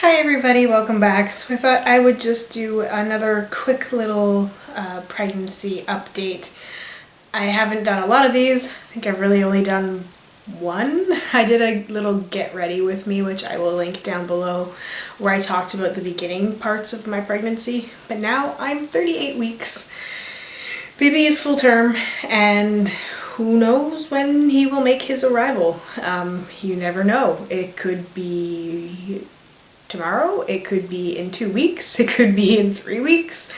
Hi everybody, welcome back. So I thought I would just do another quick little pregnancy update. I haven't done a lot of these. I think I've really only done one. I did a little get ready with me, which I will link down below, where I talked about the beginning parts of my pregnancy. But now I'm 38 weeks. Baby is full term, and who knows when he will make his arrival. You never know. It could be tomorrow, it could be in 2 weeks, it could be in 3 weeks.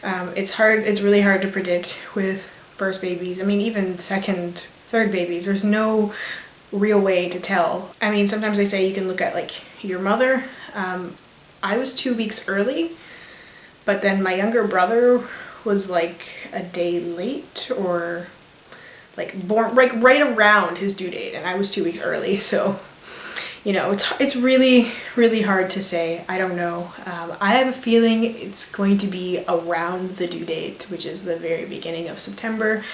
It's really hard to predict with first babies. I mean, even second, third babies, there's no real way to tell. I mean, sometimes they say you can look at like your mother. I was 2 weeks early, but then my younger brother was like a day late, or like born like right around his due date, and I was 2 weeks early, so you know, it's really, really hard to say. I don't know. I have a feeling it's going to be around the due date, which is the very beginning of September.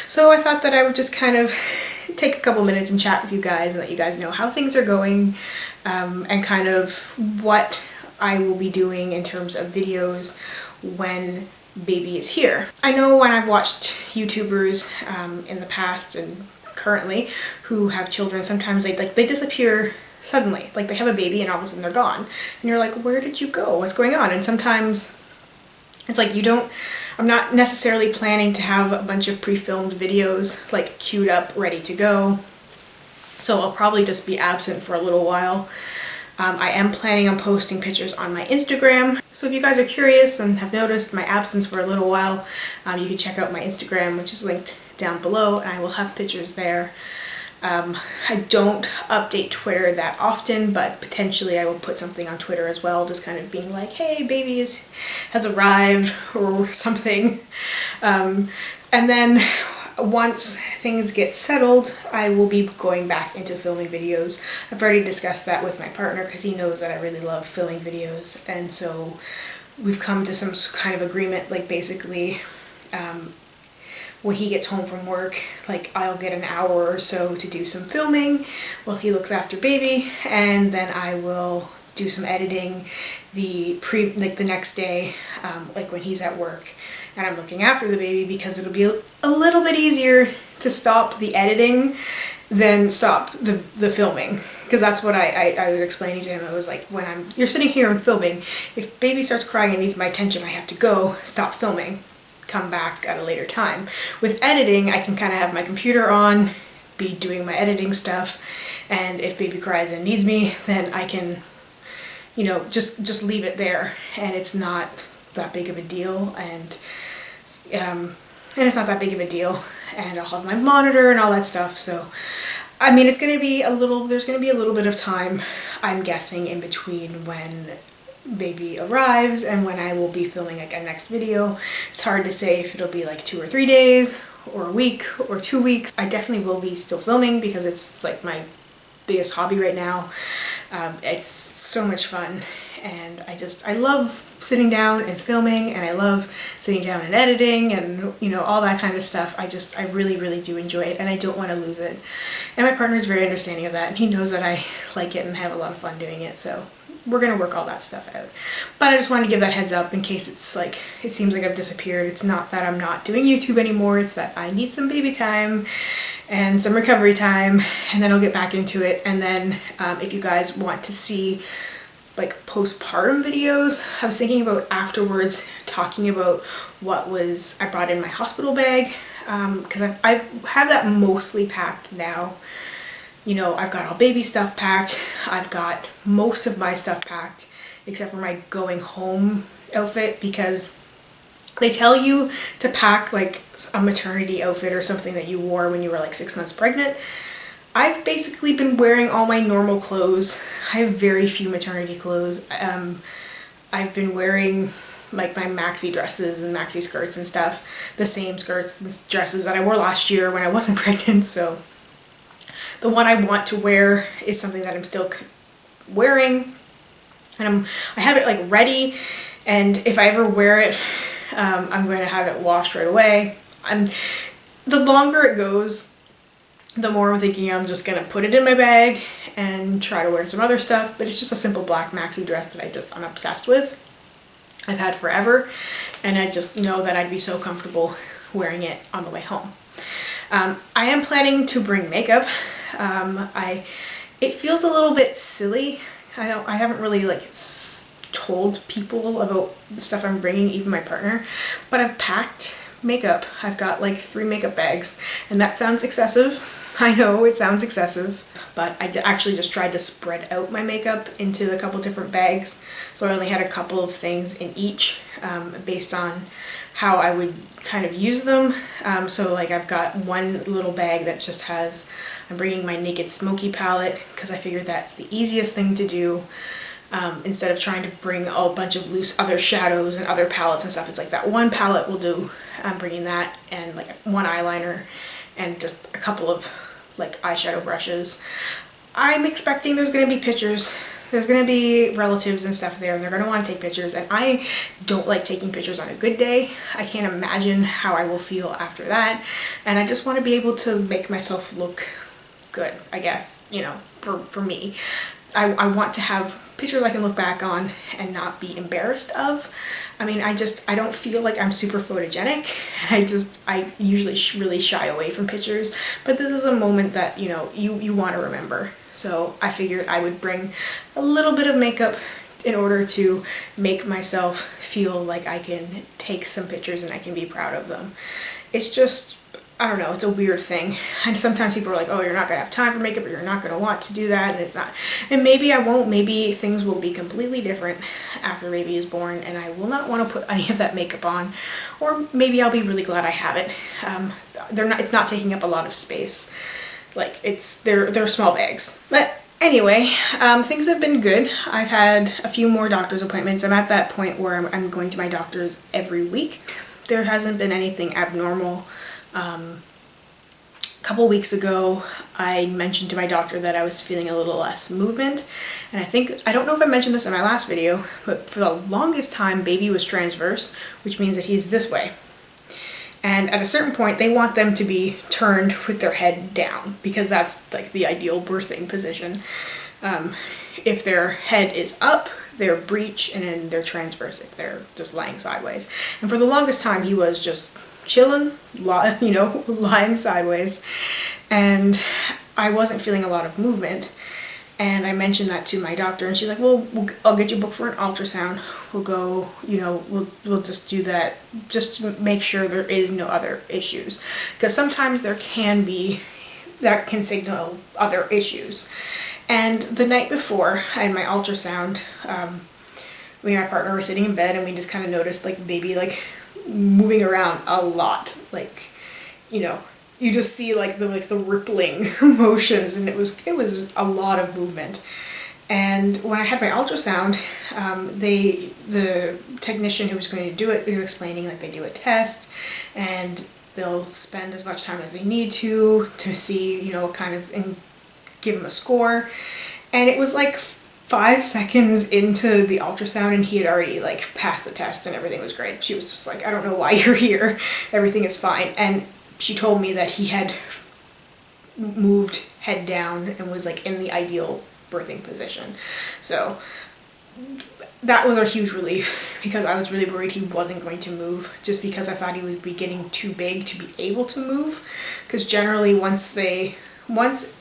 So I thought that I would just kind of take a couple minutes and chat with you guys and let you guys know how things are going, and kind of what I will be doing in terms of videos when baby is here. I know when I've watched YouTubers in the past and currently who have children, sometimes they disappear suddenly. Like they have a baby and all of a sudden they're gone. And you're like, where did you go? What's going on? And sometimes it's like I'm not necessarily planning to have a bunch of pre-filmed videos like queued up, ready to go. So I'll probably just be absent for a little while. I am planning on posting pictures on my Instagram. So if you guys are curious and have noticed my absence for a little while, you can check out my Instagram, which is linked down below, and I will have pictures there. I don't update Twitter that often, but potentially I will put something on Twitter as well, just kind of being like, hey, baby has arrived or something. And then once things get settled, I will be going back into filming videos. I've already discussed that with my partner because he knows that I really love filming videos, and so we've come to some kind of agreement, like basically when he gets home from work, like I'll get an hour or so to do some filming while he looks after baby, and then I will do some editing the next day, like when he's at work and I'm looking after the baby, because it'll be a little bit easier to stop the editing than stop the filming. Because that's what I was explaining to him. I was like, when you're sitting here and filming, if baby starts crying and needs my attention, I have to go stop filming, come back at a later time. With editing, I can kind of have my computer on, be doing my editing stuff, and if baby cries and needs me, then I can, you know, just leave it there, and it's not that big of a deal, and it's not that big of a deal, and I'll have my monitor and all that stuff. So I mean, there's gonna be a little bit of time, I'm guessing, in between when baby arrives and when I will be filming like a next video. It's hard to say if it'll be like 2 or 3 days or a week or 2 weeks. I definitely will be still filming because it's like my biggest hobby right now. It's so much fun, and I love sitting down and filming, and I love sitting down and editing, and you know, all that kind of stuff. I really, really do enjoy it, and I don't want to lose it. And my partner is very understanding of that, and he knows that I like it and have a lot of fun doing it, so we're gonna work all that stuff out. But I just want to give that heads up in case it's like, it seems like I've disappeared. It's not that I'm not doing YouTube anymore, it's that I need some baby time and some recovery time, and then I'll get back into it. And then if you guys want to see like postpartum videos, I was thinking about afterwards talking about what I brought in my hospital bag, because I have that mostly packed now. You know, I've got all baby stuff packed. I've got most of my stuff packed except for my going home outfit, because they tell you to pack like a maternity outfit or something that you wore when you were like 6 months pregnant. I've basically been wearing all my normal clothes. I have very few maternity clothes. I've been wearing like my maxi dresses and maxi skirts and stuff, the same skirts and dresses that I wore last year when I wasn't pregnant. So the one I want to wear is something that I'm still wearing, and I have it like ready, and if I ever wear it, I'm going to have it washed right away. The longer it goes, the more I'm thinking I'm just gonna put it in my bag and try to wear some other stuff. But it's just a simple black maxi dress that I'm obsessed with. I've had forever, and I just know that I'd be so comfortable wearing it on the way home. I am planning to bring makeup. It feels a little bit silly. I haven't really like told people about the stuff I'm bringing, even my partner, but I've packed makeup. I've got like 3 makeup bags, and that sounds excessive. I know it sounds excessive, but I actually just tried to spread out my makeup into a couple different bags. So I only had a couple of things in each, based on how I would kind of use them. So like I've got one little bag that just has, I'm bringing my Naked Smoky palette because I figured that's the easiest thing to do. Instead of trying to bring a bunch of loose other shadows and other palettes and stuff, it's like that one palette will do. I'm bringing that and like one eyeliner and just a couple of like eyeshadow brushes. I'm expecting there's going to be pictures. There's going to be relatives and stuff there, and they're going to want to take pictures, and I don't like taking pictures on a good day. I can't imagine how I will feel after that, and I just want to be able to make myself look good, I guess, you know, for me. I want to have pictures I can look back on and not be embarrassed of. I mean, I don't feel like I'm super photogenic. I usually really shy away from pictures, but this is a moment that, you know, you want to remember. So I figured I would bring a little bit of makeup in order to make myself feel like I can take some pictures and I can be proud of them. It's just, I don't know, it's a weird thing. And sometimes people are like, oh, you're not gonna have time for makeup, or you're not gonna want to do that, and it's not. And maybe I won't, maybe things will be completely different after baby is born and I will not want to put any of that makeup on. Or maybe I'll be really glad I have it. It's not taking up a lot of space. Like, they're small bags. But anyway, things have been good. I've had a few more doctor's appointments. I'm at that point where I'm going to my doctor's every week. There hasn't been anything abnormal. A couple weeks ago, I mentioned to my doctor that I was feeling a little less movement, and I don't know if I mentioned this in my last video, but for the longest time, baby was transverse, which means that he's this way. And at a certain point, they want them to be turned with their head down, because that's like the ideal birthing position. If their head is up, they're breech, and then they're transverse if they're just lying sideways. And for the longest time, he was just chilling, you know, lying sideways, and I wasn't feeling a lot of movement. And I mentioned that to my doctor, and she's like, well, I'll get you booked for an ultrasound. We'll go, you know, we'll just do that, just to make sure there is no other issues, because sometimes there can be, that can signal other issues. And the night before I had my ultrasound, me and my partner were sitting in bed, and we just kind of noticed like the baby like moving around a lot, like, you know, you just see like the rippling motions, and it was a lot of movement. And when I had my ultrasound, the technician who was going to do it was explaining like they do a test, and they'll spend as much time as they need to see, you know, kind of, and give him a score. And it was like 5 seconds into the ultrasound, and he had already like passed the test and everything was great. She was just like, I don't know why you're here, everything is fine. And she told me that he had moved head down and was like in the ideal birthing position. So that was a huge relief, because I was really worried he wasn't going to move, just because I thought he would be getting too big to be able to move. Because generally once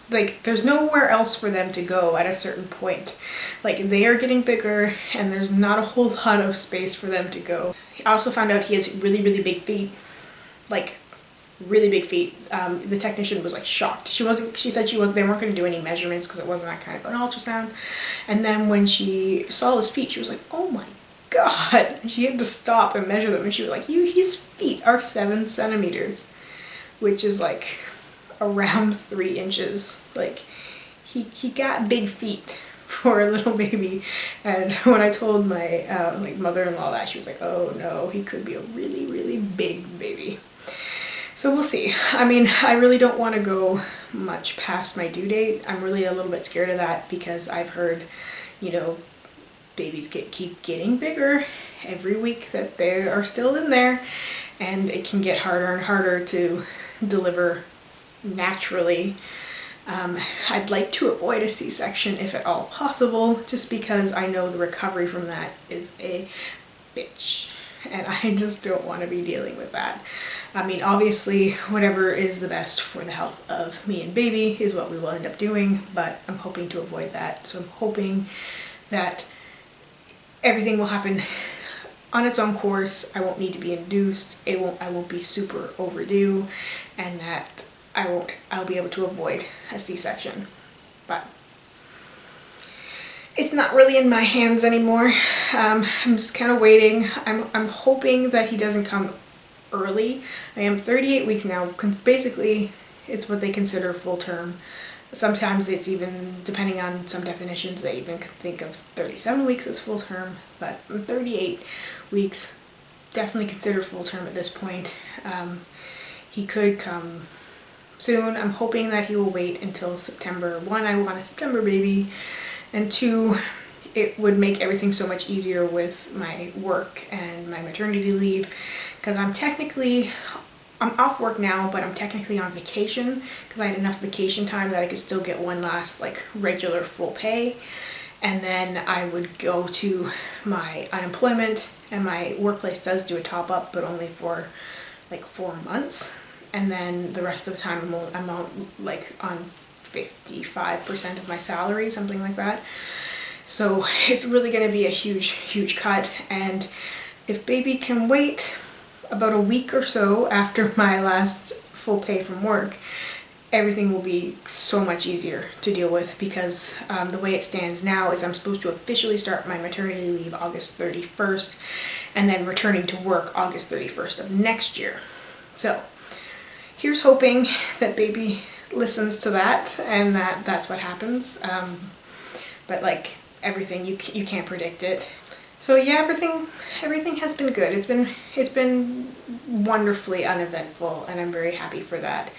like there's nowhere else for them to go at a certain point. Like, they are getting bigger and there's not a whole lot of space for them to go. I also found out he has really, really big feet. Like, really big feet. The technician was like shocked. She said they weren't going to do any measurements because it wasn't that kind of an ultrasound. And then when she saw his feet, she was like, oh my God. And she had to stop and measure them, and she was like, his feet are 7 centimeters, which is like around 3 inches. Like, he got big feet for a little baby. And when I told my like mother-in-law that, she was like, oh no, he could be a really, really big baby. So we'll see. I mean, I really don't want to go much past my due date. I'm really a little bit scared of that, because I've heard, you know, babies keep getting bigger every week that they are still in there, and it can get harder and harder to deliver naturally. I'd like to avoid a C-section if at all possible, just because I know the recovery from that is a bitch, and I just don't want to be dealing with that. I mean, obviously, whatever is the best for the health of me and baby is what we will end up doing, but I'm hoping to avoid that. So I'm hoping that everything will happen on its own course. I won't need to be induced. I won't be super overdue, and that I'll be able to avoid a C-section. But it's not really in my hands anymore. I'm just kind of waiting. I'm hoping that he doesn't come early. I am 38 weeks now. Basically, it's what they consider full term. Sometimes it's even, depending on some definitions, they even think of 37 weeks as full term, but I'm 38 weeks, definitely considered full term at this point. He could come soon. I'm hoping that he will wait until September. One, I want a September baby, and two, it would make everything so much easier with my work and my maternity leave, because I'm off work now, but I'm technically on vacation because I had enough vacation time that I could still get one last like regular full pay, and then I would go to my unemployment, and my workplace does do a top up, but only for like 4 months. And then the rest of the time I'm on, like, on 55% of my salary, something like that. So it's really going to be a huge cut. And if baby can wait about a week or so after my last full pay from work, everything will be so much easier to deal with, because the way it stands now is I'm supposed to officially start my maternity leave August 31st and then returning to work August 31st of next year. So here's hoping that baby listens to that and that's what happens. But like everything, you can't predict it. So yeah, everything has been good. It's been wonderfully uneventful, and I'm very happy for that.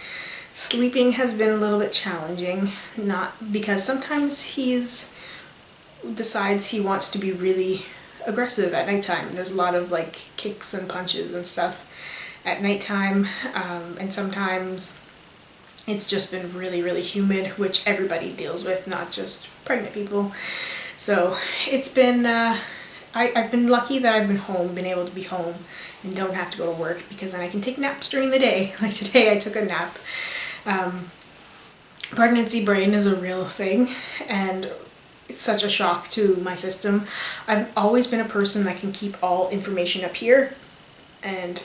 Sleeping has been a little bit challenging, not because sometimes he decides he wants to be really aggressive at nighttime. There's a lot of like kicks and punches and stuff at nighttime, and sometimes it's just been really humid, which everybody deals with, not just pregnant people. So it's been, I've been lucky that I've been able to be home and don't have to go to work, because then I can take naps during the day. Like today I took a nap. Pregnancy brain is a real thing, and it's such a shock to my system. I've always been a person that can keep all information up here, and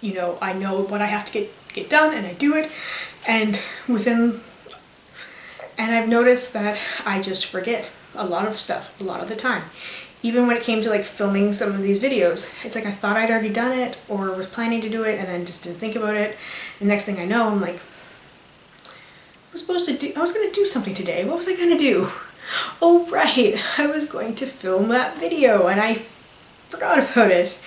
you know, I know what I have to get done, and I do it, and I've noticed that I just forget a lot of stuff a lot of the time. Even when it came to like filming some of these videos, it's like I thought I'd already done it or was planning to do it and then just didn't think about it. And next thing I know, I'm like, I was going to do something today. What was I going to do? Oh, right, I was going to film that video and I forgot about it.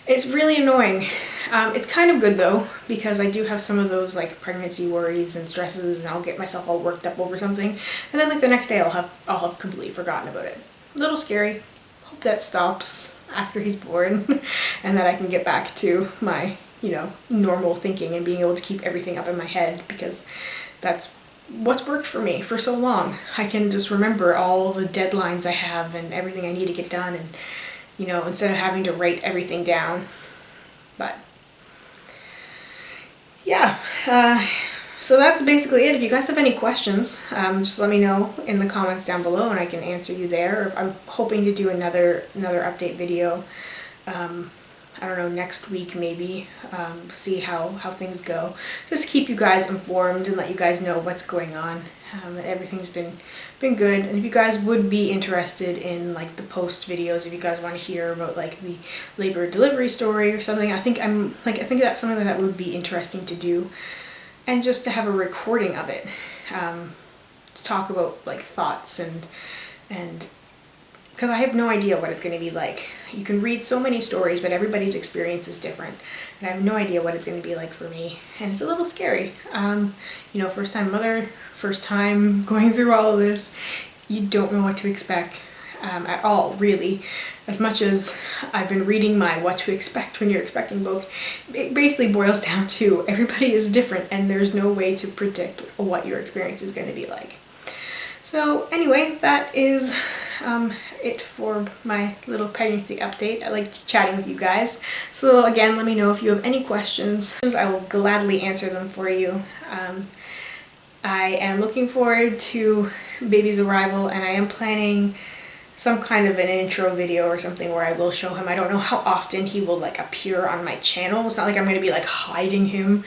It's really annoying. It's kind of good though, because I do have some of those like pregnancy worries and stresses, and I'll get myself all worked up over something, and then like the next day I'll have completely forgotten about it. A little scary. Hope that stops after he's born and that I can get back to my, you know, normal thinking and being able to keep everything up in my head, because that's what's worked for me for so long. I can just remember all the deadlines I have and everything I need to get done, and you know, instead of having to write everything down. But yeah, so that's basically it. If you guys have any questions, just let me know in the comments down below and I can answer you there. I'm hoping to do another update video, I don't know, next week maybe, see how things go. Just keep you guys informed and let you guys know what's going on. Everything's been good, and if you guys would be interested in like the post videos, if you guys want to hear about like the labor delivery story or something, I think that's something that would be interesting to do, and just to have a recording of it, to talk about like thoughts and because I have no idea what it's going to be like. You can read so many stories, but everybody's experience is different, and I have no idea what it's going to be like for me, and it's a little scary. You know, first time mother, first time going through all of this, you don't know what to expect. at all, really. As much as I've been reading my What to Expect When You're Expecting book, it basically boils down to everybody is different and there's no way to predict what your experience is going to be like. So anyway, that is it for my little pregnancy update. I like chatting with you guys. So again, let me know if you have any questions. I will gladly answer them for you. I am looking forward to baby's arrival, and I am planning some kind of an intro video or something where I will show him. I don't know how often he will like appear on my channel. It's not like I'm going to be like hiding him,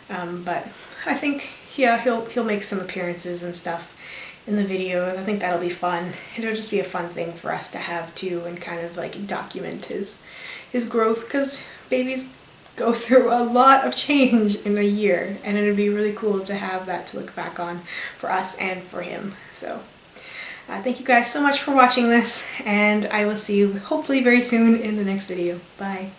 but I think yeah, he'll make some appearances and stuff in the videos. I think that'll be fun. It'll just be a fun thing for us to have too, and kind of like document his growth, because babies go through a lot of change in a year, and it'd be really cool to have that to look back on for us and for him. So thank you guys so much for watching this, and I will see you hopefully very soon in the next video. Bye.